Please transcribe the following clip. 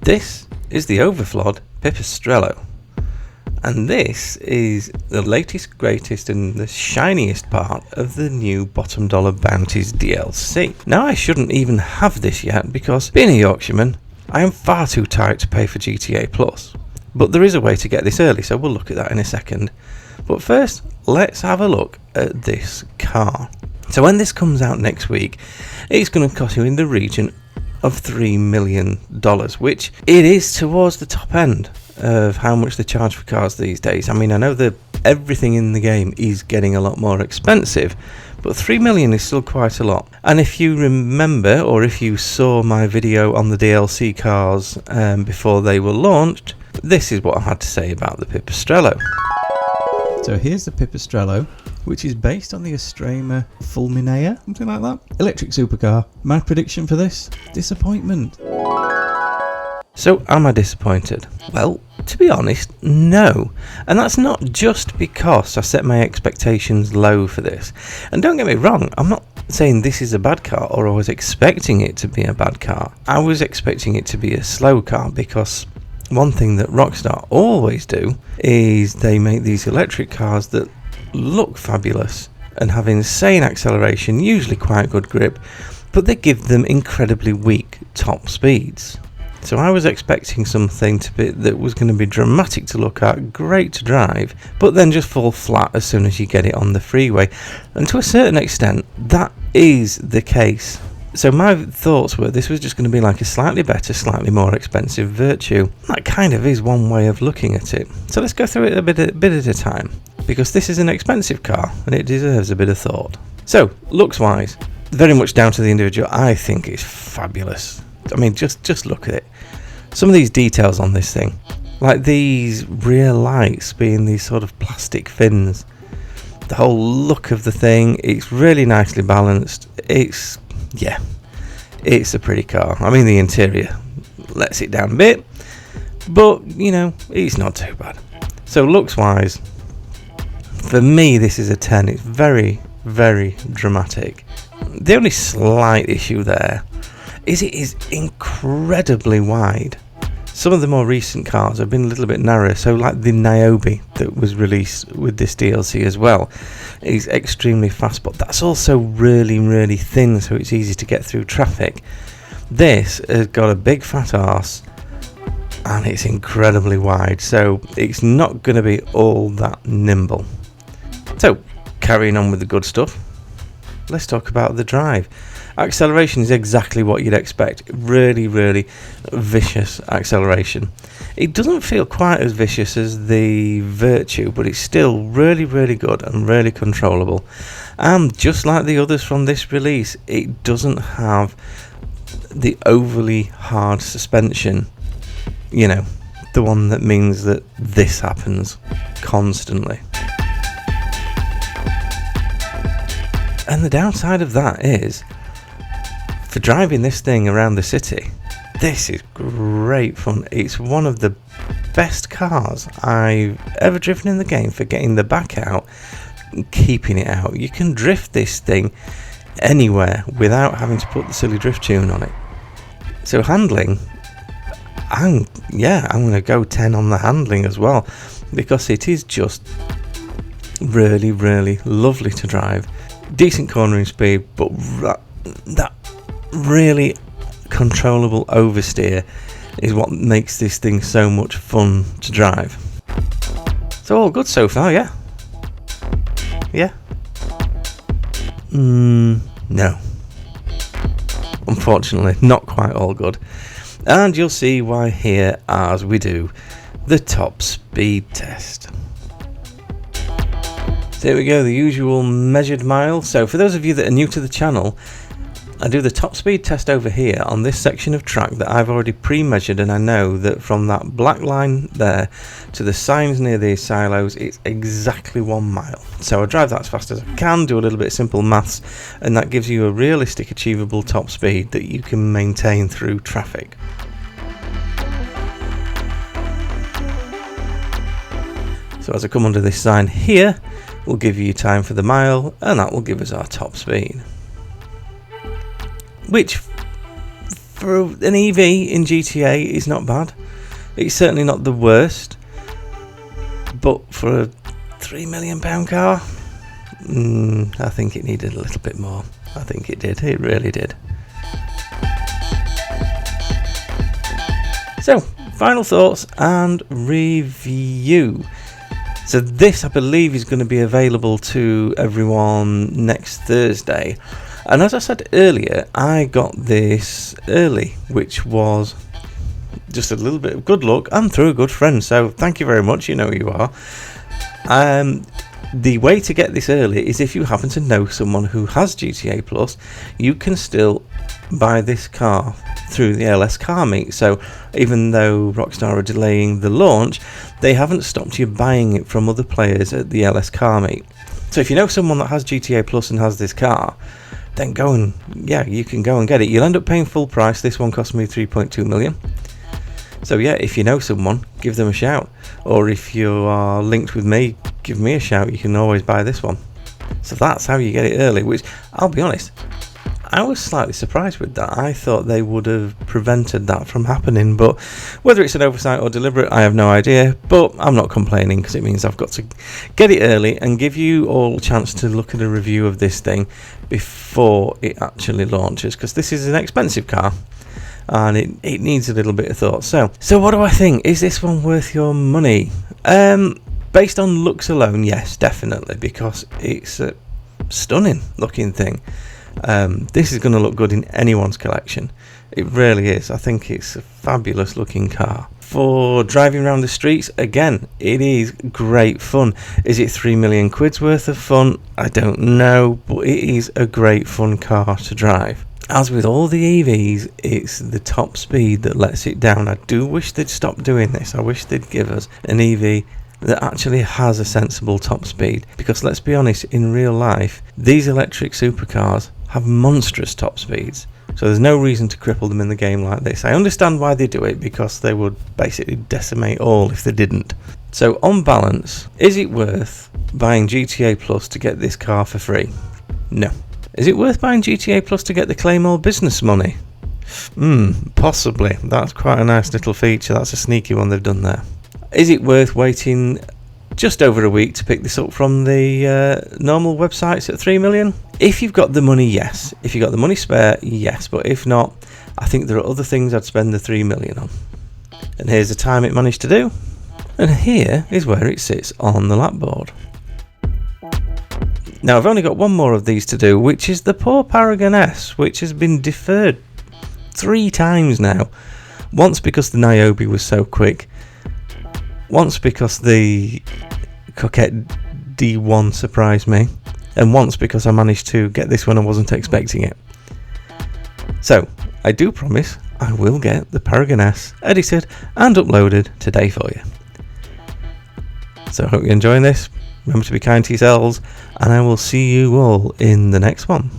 This is the Överflöd Pipistrello, and this is the latest, greatest and the shiniest part of the new Bottom Dollar Bounties DLC. Now I shouldn't even have this yet because, being a Yorkshireman, I am far too tight to pay for GTA Plus. But there is a way to get this early, so we'll look at that in a second. But first, let's have a look at this car. So when this comes out next week, it's going to cost you in the region of $3 million, which it is towards the top end of how much they charge for cars these days. I mean, I know that everything in the game is getting a lot more expensive, but $3 million is still quite a lot. And if you remember, or if you saw my video on the DLC cars before they were launched, this is what I had to say about the Pipistrello. So here's the Pipistrello, which is based on the Estrema Fulminea, something like that. Electric supercar. My prediction for this? Disappointment. So am I disappointed? Well, to be honest, no. And that's not just because I set my expectations low for this. And don't get me wrong, I'm not saying this is a bad car or I was expecting it to be a bad car. I was expecting it to be a slow car because one thing that Rockstar always do is they make these electric cars that look fabulous and have insane acceleration, usually quite good grip, but they give them incredibly weak top speeds. So I was expecting something that was going to be dramatic to look at, great to drive, but then just fall flat as soon as you get it on the freeway. And to a certain extent, that is the case. So my thoughts were this was just going to be like a slightly better, slightly more expensive Virtue. That kind of is one way of looking at it. So let's go through it a bit at a time, because this is an expensive car and it deserves a bit of thought. So, looks-wise, very much down to the individual. I think it's fabulous. I mean, just look at it. Some of these details on this thing, like these rear lights being these sort of plastic fins. The whole look of the thing, it's really nicely balanced. It's a pretty car. I mean, the interior lets it down a bit, but, you know, it's not too bad. So, looks-wise, for me, this is a 10. It's very, very dramatic. The only slight issue there is it is incredibly wide. Some of the more recent cars have been a little bit narrower, so like the Niobe that was released with this DLC as well is extremely fast, but that's also really, really thin, so it's easy to get through traffic. This has got a big fat arse and it's incredibly wide, so it's not going to be all that nimble. So, carrying on with the good stuff, let's talk about the drive. Acceleration is exactly what you'd expect. Really, really vicious acceleration. It doesn't feel quite as vicious as the Virtue, but it's still really, really good and really controllable. And just like the others from this release, it doesn't have the overly hard suspension. You know, the one that means that this happens constantly. And the downside of that is, for driving this thing around the city, this is great fun. It's one of the best cars I've ever driven in the game for getting the back out and keeping it out. You can drift this thing anywhere without having to put the silly drift tune on it. So handling, I'm going to go 10 on the handling as well, because it is just really, really lovely to drive. Decent cornering speed, but that really controllable oversteer is what makes this thing so much fun to drive. So all good so far, yeah? Yeah? No. Unfortunately, not quite all good. And you'll see why here as we do the top speed test. So here we go, the usual measured mile. So for those of you that are new to the channel, I do the top speed test over here on this section of track that I've already pre-measured, and I know that from that black line there to the signs near these silos, it's exactly 1 mile. So I drive that as fast as I can, do a little bit of simple maths, and that gives you a realistic, achievable top speed that you can maintain through traffic. So as I come under this sign here, we'll give you time for the mile, and that will give us our top speed. Which for an EV in GTA is not bad. It's certainly not the worst, but for a £3 million car, I think it needed a little bit more. I think it did. It really did. So, final thoughts and review. So this, I believe, is going to be available to everyone next Thursday. And as I said earlier, I got this early, which was just a little bit of good luck and through a good friend. So thank you very much. You know who you are. The way to get this early is if you happen to know someone who has GTA Plus, you can still buy this car through the LS car meet. So even though Rockstar are delaying the launch, they haven't stopped you buying it from other players at the LS car meet. So if you know someone that has GTA Plus and has this car, then you can go and get it. You'll end up paying full price. This one cost me 3.2 million. So yeah, if you know someone, give them a shout. Or if you are linked with me, give me a shout. You can always buy this one. So that's how you get it early, which, I'll be honest, I was slightly surprised with that. I thought they would have prevented that from happening, but whether it's an oversight or deliberate, I have no idea. But I'm not complaining, because it means I've got to get it early and give you all a chance to look at a review of this thing before it actually launches, because this is an expensive car and it needs a little bit of thought. So what do I think? Is this one worth your money? Based on looks alone, yes, definitely, because it's a stunning looking thing. This is going to look good in anyone's collection. It really is. I think it's a fabulous looking car. For driving around the streets, again, it is great fun. Is it 3 million quid's worth of fun? I don't know, but it is a great fun car to drive. As with all the EVs, it's the top speed that lets it down. I do wish they'd stop doing this. I wish they'd give us an EV that actually has a sensible top speed, because let's be honest, in real life these electric supercars have monstrous top speeds, so there's no reason to cripple them in the game like this. I understand why they do it, because they would basically decimate all if they didn't. So on balance, is it worth buying GTA Plus to get this car for free? No. Is it worth buying GTA Plus to get the Claim All business money? Possibly. That's quite a nice little feature. That's a sneaky one they've done there. Is it worth waiting just over a week to pick this up from the normal websites at 3 million? If you've got the money, yes. If you've got the money spare, yes. But if not, I think there are other things I'd spend the 3 million on. And here's the time it managed to do. And here is where it sits on the lapboard. Now I've only got one more of these to do, which is the poor Paragon S, which has been deferred 3 times now. Once because the Niobe was so quick. Once because the Coquette D1 surprised me, and once because I managed to get this when I wasn't expecting it. So, I do promise I will get the Paragon S edited and uploaded today for you. So I hope you're enjoying this. Remember to be kind to yourselves, and I will see you all in the next one.